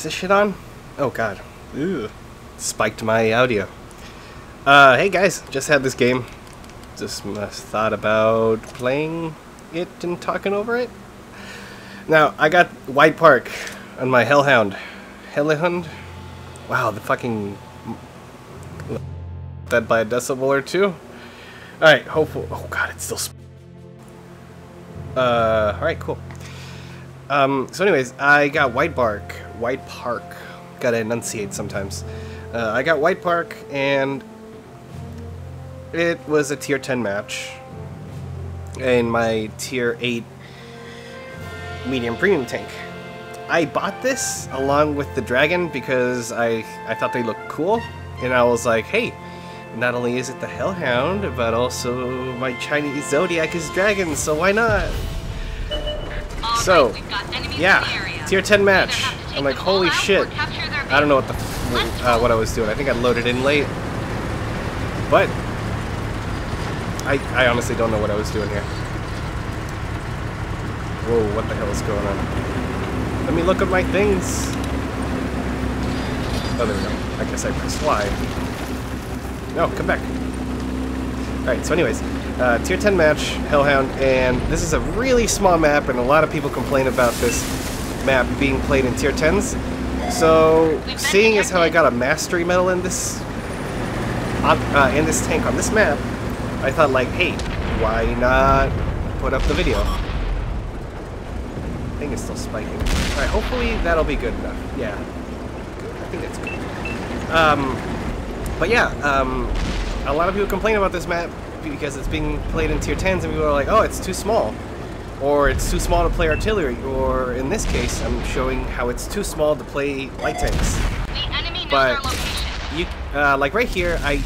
this shit on? Oh god. Ooh. Spiked my audio. Hey guys, just had this game. Just thought about playing it and talking over it. Now, I got White Park on my Hell Hound. Hollenhund? Wow, the fucking... Dead by a decibel or two? Alright, hopefully... Oh god, it's still... Alright, cool. So anyways, I got White Park. Gotta enunciate sometimes. I got White Park, and it was a tier 10 match in my tier 8 medium premium tank. I bought this along with the dragon because I thought they looked cool, and I was like, hey, not only is it the Hell Hound, but also my Chinese Zodiac is dragon, so why not? So, yeah, tier 10 match. I'm like, holy shit. I don't know what I was doing. I think I loaded in late. But I honestly don't know what I was doing here. Whoa, what the hell is going on? Let me look at my things. Oh, there we go. I guess I pressed Y. No, come back. Alright, so anyways, tier 10 match, Hell Hound, and this is a really small map, and a lot of people complain about this map being played in tier 10s. So, seeing as how I got a mastery medal in this tank on this map, I thought like, hey, why not put up the video? I think it's still spiking. Alright, hopefully that'll be good enough. Yeah, good. I think that's good. But yeah, a lot of people complain about this map because it's being played in tier 10s, and people are like, oh, it's too small. Or it's too small to play artillery, or in this case, I'm showing how it's too small to play light tanks. The enemy knows but our location. You, like right here, I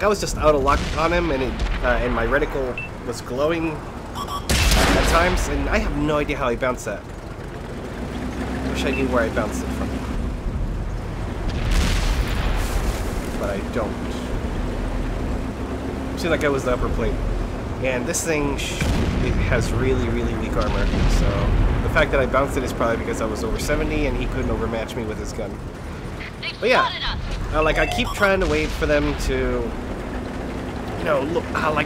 was just out of luck on him, and and my reticle was glowing at times, and I have no idea how I bounced that. Wish I knew where I bounced it from, but I don't. Seems like I was the upper plate. And this thing, it has really, really weak armor, so the fact that I bounced it is probably because I was over 70 and he couldn't overmatch me with his gun. But yeah, like I keep trying to wait for them to, you know,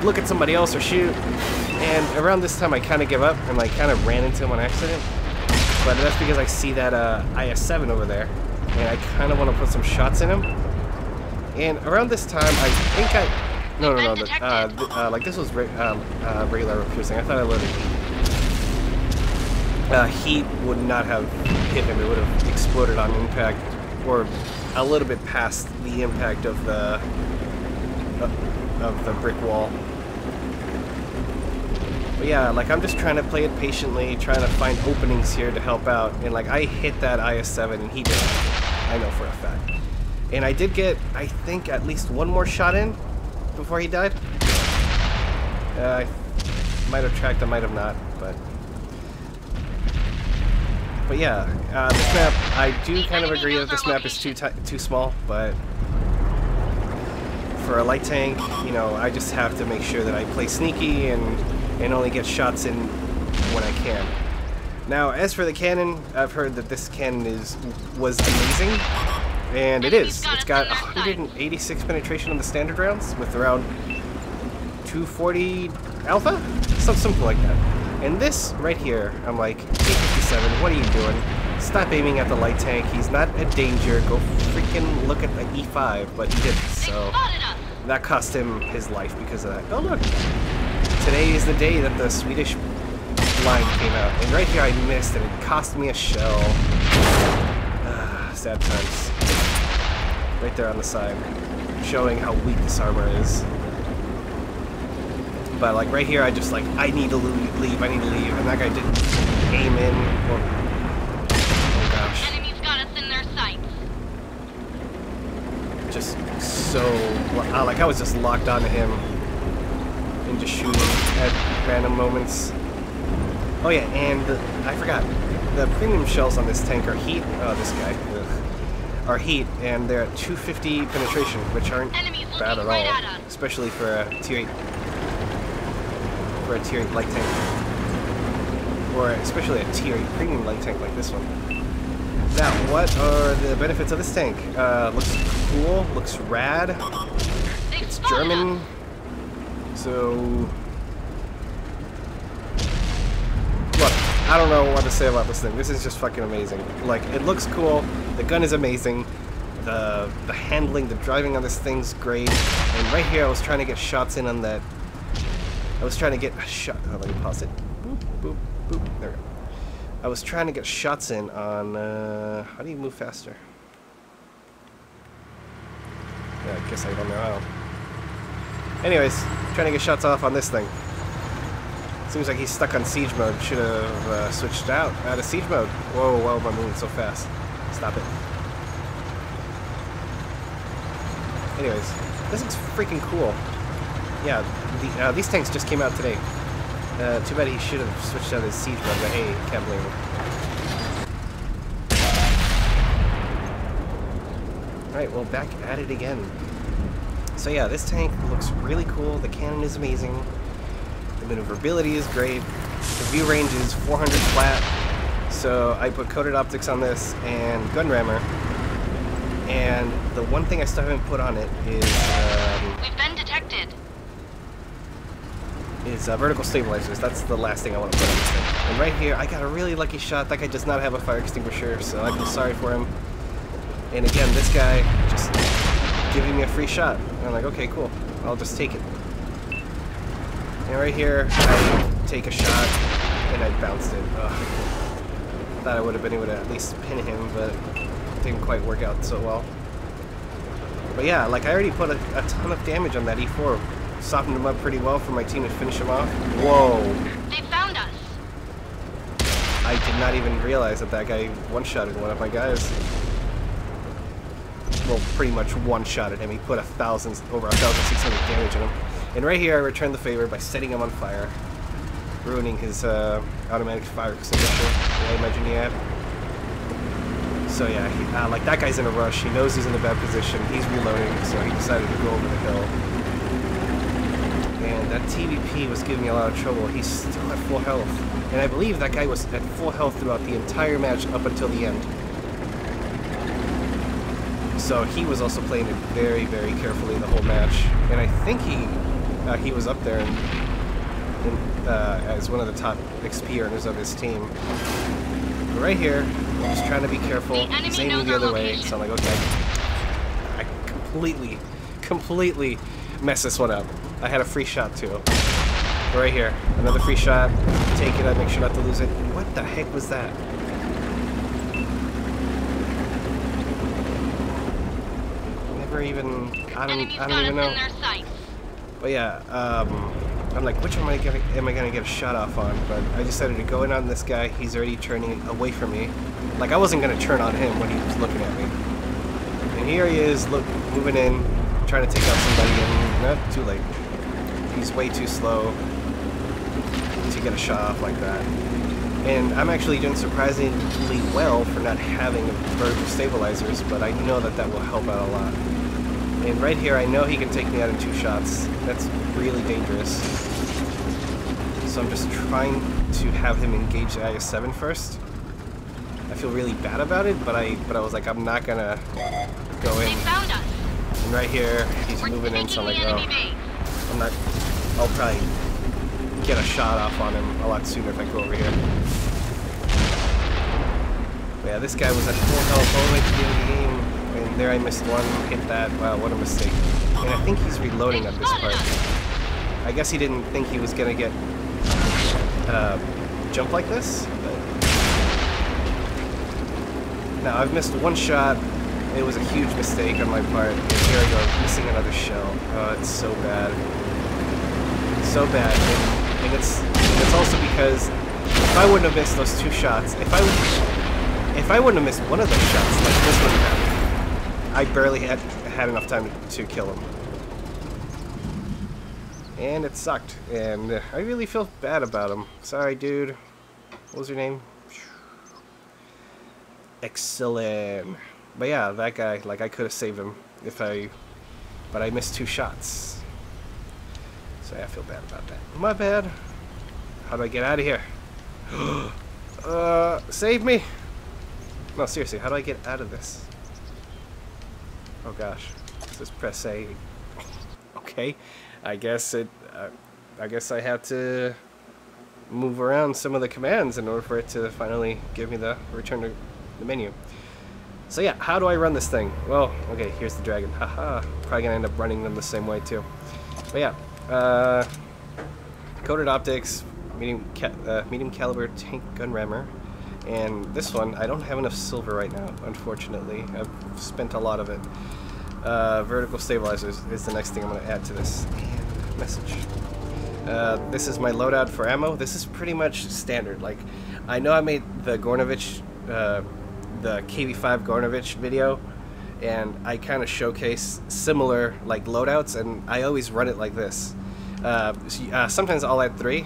look at somebody else or shoot, and around this time I kind of give up and like kind of ran into him on accident. But that's because I see that IS-7 over there, and I kind of want to put some shots in him. And around this time, I think No, like this was regular piercing. I thought I loaded heat would not have hit him. It would have exploded on impact, or a little bit past the impact of the brick wall. But yeah, like I'm just trying to play it patiently, trying to find openings here to help out. And like I hit that IS-7 and he didn't. I know for a fact. And I did get, I think, at least one more shot in before he died. I might have tracked, I might have not, but yeah, this map, I do kind of agree that this map is too small, but for a light tank, you know, I just have to make sure that I play sneaky and only get shots in when I can. Now, as for the cannon, I've heard that this cannon was amazing. And it is. It's got 186 penetration on the standard rounds with around 240 alpha? Something like that. And this right here, I'm like, 857, what are you doing? Stop aiming at the light tank. He's not a danger. Go freaking look at the E5. But he didn't, so that cost him his life because of that. Oh, look. Today is the day that the Swedish line came out. And right here I missed, and it cost me a shell. Sad times. Right there on the side, showing how weak this armor is. But like right here, I just like, I need to leave, and that guy didn't aim in. Oh gosh. Enemies got us in their sights. Just so, like I was just locked onto him and just shooting at random moments. Oh yeah, and I forgot, the premium shells on this tank are heat. Oh, this guy. Are heat, and they're at 250 penetration, which aren't bad at all, especially for a tier 8 light tank, or especially a tier 8 premium light tank like this one. Now, what are the benefits of this tank? Looks cool, looks rad. It's German, so look, I don't know what to say about this thing. This is just fucking amazing. Like, it looks cool, the gun is amazing, the handling, the driving on this thing's great, and right here I was trying to get shots in on that. I was trying to get a shot. Oh, let me pause it. Boop, boop, boop. There we go. I was trying to get shots in on, how do you move faster? Yeah, I guess I don't know how. Anyways, trying to get shots off on this thing. Seems like he's stuck on siege mode. Should have switched out of siege mode. Whoa, whoa, I'm moving so fast. Stop it. Anyways, this looks freaking cool. Yeah, these tanks just came out today. Too bad he should have switched out his siege mode, but hey, can't blame him. Alright, well, back at it again. So yeah, this tank looks really cool, the cannon is amazing, the maneuverability is great, the view range is 400 flat, so I put coated optics on this and gun rammer, and the one thing I still haven't put on it is We've been detected. Vertical stabilizers. That's the last thing I want to put on this thing. And right here, I got a really lucky shot. That guy does not have a fire extinguisher, so I feel sorry for him. And again, this guy just giving me a free shot. And I'm like, okay, cool. I'll just take it. And right here, I take a shot, and I bounced it. Ugh. Thought I would have been able to at least pin him, but it didn't quite work out so well. But yeah, like I already put a ton of damage on that E4. Softened him up pretty well for my team to finish him off. Whoa! They found us. I did not even realize that that guy one-shotted one of my guys. Well, pretty much one-shotted him. He put over 1,600 damage on him. And right here, I returned the favor by setting him on fire, ruining his automatic fire extinguisher that I imagine he had. So yeah, like that guy's in a rush. He knows he's in a bad position. He's reloading, so he decided to go over the hill. And that TVP was giving me a lot of trouble. He's still at full health. And I believe that guy was at full health throughout the entire match up until the end. So he was also playing it very, very carefully the whole match. And I think he was up there as one of the top XP earners of his team. But right here, I'm just trying to be careful. He's aiming the other way, so I'm like, okay. I completely messed this one up. I had a free shot too. Right here, another free shot. Take it, I make sure not to lose it. What the heck was that? Never even, I don't even know. But yeah, I'm like, which one am I gonna get a shot off on? But I decided to go in on this guy. He's already turning away from me. Like I wasn't gonna turn on him when he was looking at me. And here he is, moving in, trying to take out somebody, and not too late. He's way too slow to get a shot off like that. And I'm actually doing surprisingly well for not having vertical stabilizers, but I know that that will help out a lot. And right here, I know he can take me out in 2 shots. That's really dangerous. So I'm just trying to have him engage the IS-7 first. I feel really bad about it, but I was like, I'm not gonna go in. And right here, he's moving in, so I'm like, oh, I'll probably get a shot off on him a lot sooner if I go over here. But yeah, this guy was at full health all the way to the end of the game, and there I missed one, hit that. Wow, what a mistake. And I think he's reloading at this part. I guess he didn't think he was gonna get jump like this. But now I've missed one shot. It was a huge mistake on my part. And here I go, missing another shell. Oh, it's so bad. So bad. And it's also because if I wouldn't have missed those 2 shots, if I wouldn't have missed one of those shots, like this wouldn't happen. I barely had enough time to kill him. And it sucked. And I really feel bad about him. Sorry, dude. What was your name? Excellent. But yeah, that guy, like I could have saved him but I missed 2 shots. So yeah, I feel bad about that. My bad. How do I get out of here? Save me. No, seriously, how do I get out of this? Oh gosh. Just press A. Okay. I guess I have to move around some of the commands in order for it to finally give me the return to the menu. So yeah, how do I run this thing? Well, okay, here's the dragon. Haha. Probably gonna end up running them the same way too. But yeah, coated optics, medium caliber tank gun rammer, and this one I don't have enough silver right now, unfortunately. I've spent a lot of it. Vertical stabilizers is the next thing I'm gonna add to this. And message. This is my loadout for ammo. This is pretty much standard. Like, I know I made the Gornovich, the KV5 Gornovich video, and I kind of showcase similar like loadouts, and I always run it like this. Sometimes I'll add 3,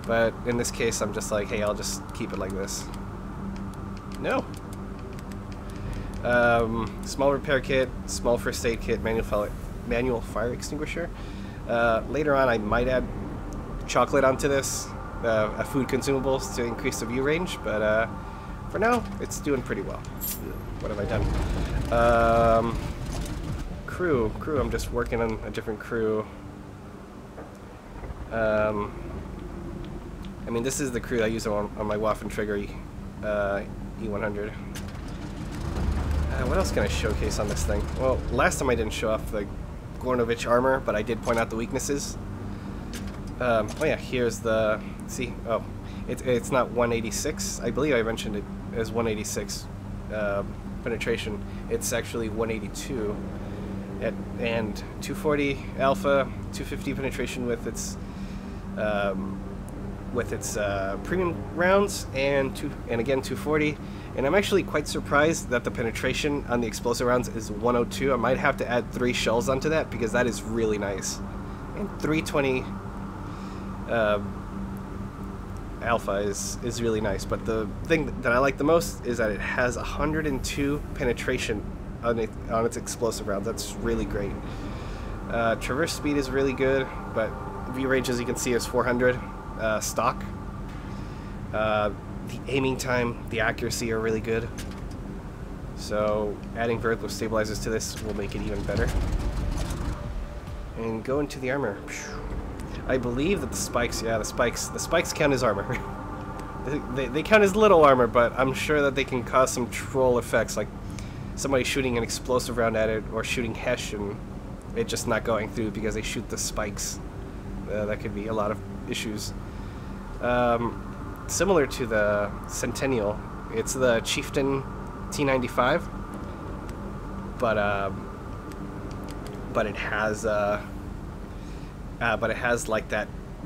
but in this case I'm just like, hey, I'll just keep it like this. No. Small repair kit, small first aid kit, manual fire extinguisher. Later on I might add chocolate onto this, food consumables to increase the view range, but for now it's doing pretty well. What have I done? Crew, I'm just working on a different crew. I mean, this is the crew I use on my Waffen Trigger E100. What else can I showcase on this thing? Well, last time I didn't show off the Gornovich armor, but I did point out the weaknesses. Oh yeah, here's the... See? Oh, it's not 186. I believe I mentioned it as 186 penetration. It's actually 182. And 240 alpha, 250 penetration with its premium rounds, and again 240. And I'm actually quite surprised that the penetration on the explosive rounds is 102. I might have to add 3 shells onto that because that is really nice. And 320 alpha is really nice. But the thing that I like the most is that it has 102 penetration on its explosive rounds. That's really great. Traverse speed is really good, but view range, as you can see, is 400 stock. The aiming time, the accuracy are really good. So adding vertical stabilizers to this will make it even better. And go into the armor. I believe that the spikes, yeah, the spikes count as armor. they count as little armor, but I'm sure that they can cause some troll effects, like somebody shooting an explosive round at it, or shooting Hesh and it just not going through because they shoot the spikes. That could be a lot of issues. Similar to the Centennial, it's the Chieftain T95, but it has like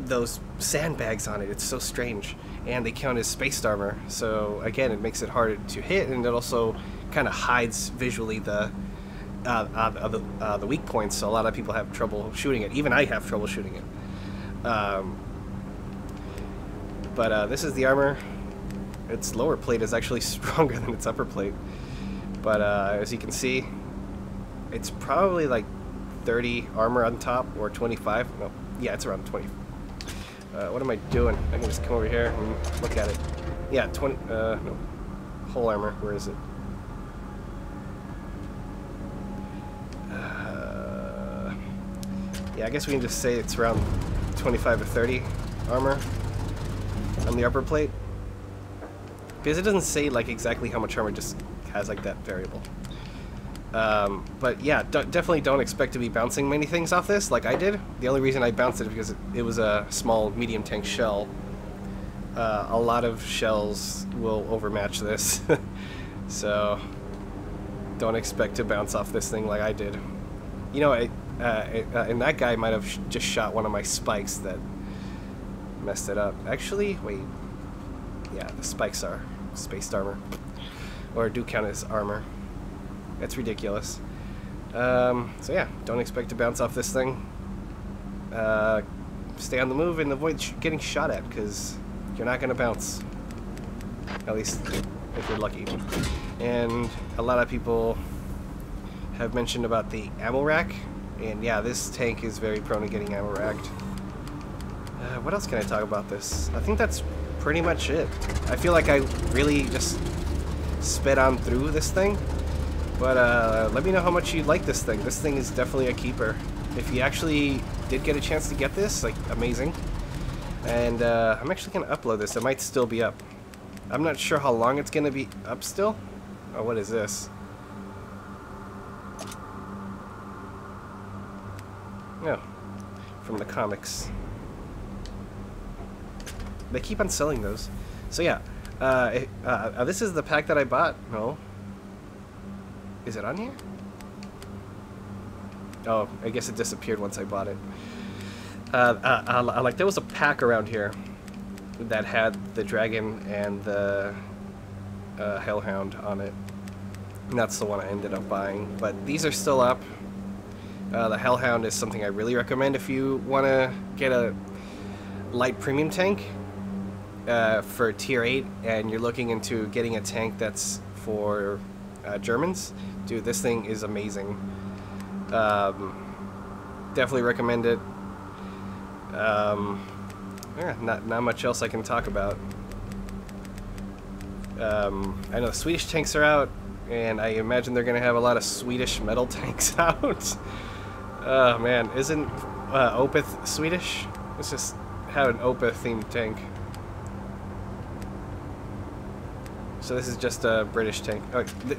those sandbags on it. It's so strange, and they count as spaced armor. So again, it makes it harder to hit, and it also kind of hides visually the weak points. So a lot of people have trouble shooting it. Even I have trouble shooting it. But this is the armor. Its lower plate is actually stronger than its upper plate. But as you can see, it's probably like 30 armor on top, or 25. No, yeah, it's around 20. What am I doing? I can just come over here and look at it. Yeah, 20. No, whole armor. Where is it? Yeah, I guess we can just say it's around 25 or 30 armor on the upper plate, because it doesn't say like exactly how much armor, just has like that variable. But yeah, definitely don't expect to be bouncing many things off this like I did. The only reason I bounced it because it was a small medium tank shell. A lot of shells will overmatch this. So don't expect to bounce off this thing like I did. You know, and that guy might have just shot one of my spikes that messed it up. Actually, wait. Yeah, the spikes are spaced armor, or do count as armor. That's ridiculous. So yeah, don't expect to bounce off this thing. Stay on the move and avoid getting shot at, because you're not going to bounce. At least if you're lucky. And a lot of people have mentioned about the ammo rack, and yeah, this tank is very prone to getting ammo racked. What else can I talk about this? I think that's pretty much it. I feel like I really just sped on through this thing. But let me know how much you like this thing. This thing is definitely a keeper. If you actually did get a chance to get this, like, amazing. And I'm actually going to upload this. It might still be up. I'm not sure how long it's going to be up still. Oh, what is this? No. From the comics. They keep on selling those. So yeah. This is the pack that I bought. No. Is it on here? Oh, I guess it disappeared once I bought it. Like, there was a pack around here that had the dragon and the Hell Hound on it. And that's the one I ended up buying. But these are still up. The Hell Hound is something I really recommend if you want to get a light premium tank for tier 8 and you're looking into getting a tank that's for Germans. Dude, this thing is amazing. Definitely recommend it. Yeah, not much else I can talk about. I know the Swedish tanks are out, and I imagine they're going to have a lot of Swedish metal tanks out. Oh man, isn't Opeth Swedish? Let's just have an Opeth themed tank. So this is just a British tank.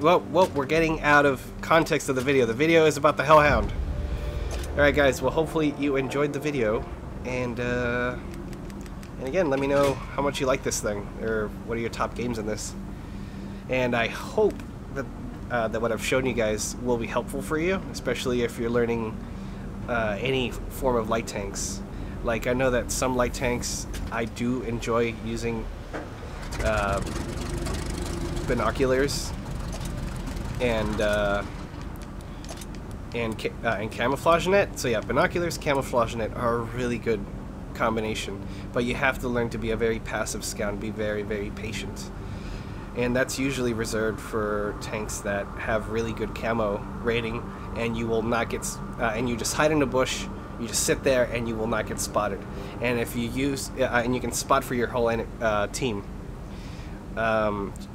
Well, we're getting out of context of the video. The video is about the Hell Hound. Alright guys, well hopefully you enjoyed the video. And again, let me know how much you like this thing. Or what are your top games in this. And I hope that, that what I've shown you guys will be helpful for you. Especially if you're learning any form of light tanks. Like, I know that some light tanks, I do enjoy using binoculars and camouflage net. So yeah, binoculars, camouflage net are a really good combination, but you have to learn to be a very passive scout and be very, very patient. And that's usually reserved for tanks that have really good camo rating, and you will not get and you just hide in a bush, you just sit there and you will not get spotted. And if you use and you can spot for your whole team.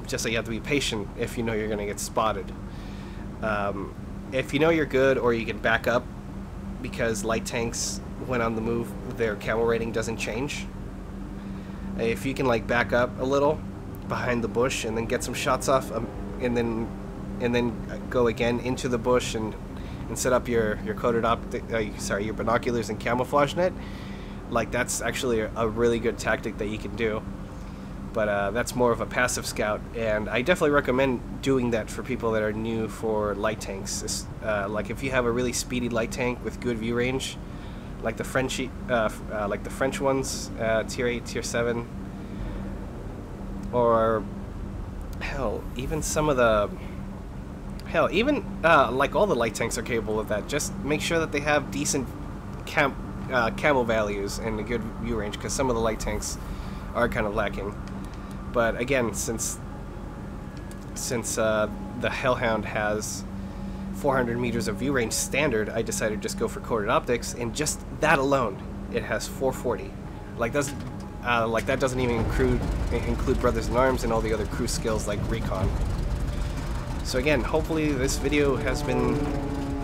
Just so you have to be patient if you know you're going to get spotted. If you know you're good, or you can back up, because light tanks, when on the move, their camo rating doesn't change. If you can like back up a little behind the bush and then get some shots off, and then go again into the bush and set up your coated optic, your binoculars and camouflage net, like that's actually a really good tactic that you can do. But that's more of a passive scout, and I definitely recommend doing that for people that are new for light tanks. Like if you have a really speedy light tank with good view range, like the French ones, tier 8, tier 7, or hell, even some of the like all the light tanks are capable of that. Just make sure that they have decent camo values and a good view range, because some of the light tanks are kind of lacking. But again, since the Hell Hound has 400 meters of view range standard, I decided to just go for coated optics, and just that alone, it has 440. Like that doesn't even include Brothers in Arms and all the other crew skills like recon. So again, hopefully this video has been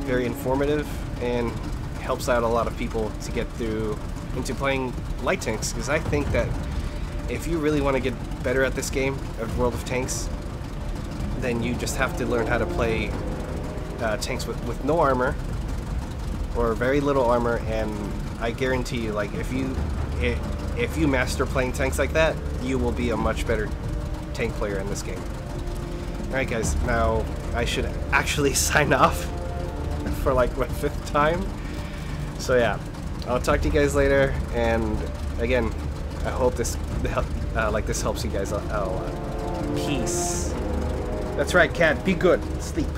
very informative and helps out a lot of people to get through into playing light tanks, because I think that if you really want to get better at this game of World of Tanks, then you just have to learn how to play tanks with no armor or very little armor. And I guarantee you, like if you master playing tanks like that, you will be a much better tank player in this game. Alright guys, now I should actually sign off for like my 5th time. So yeah, I'll talk to you guys later, and again, I hope this helps you guys out a lot. Peace. That's right, cat. Be good. Sleep.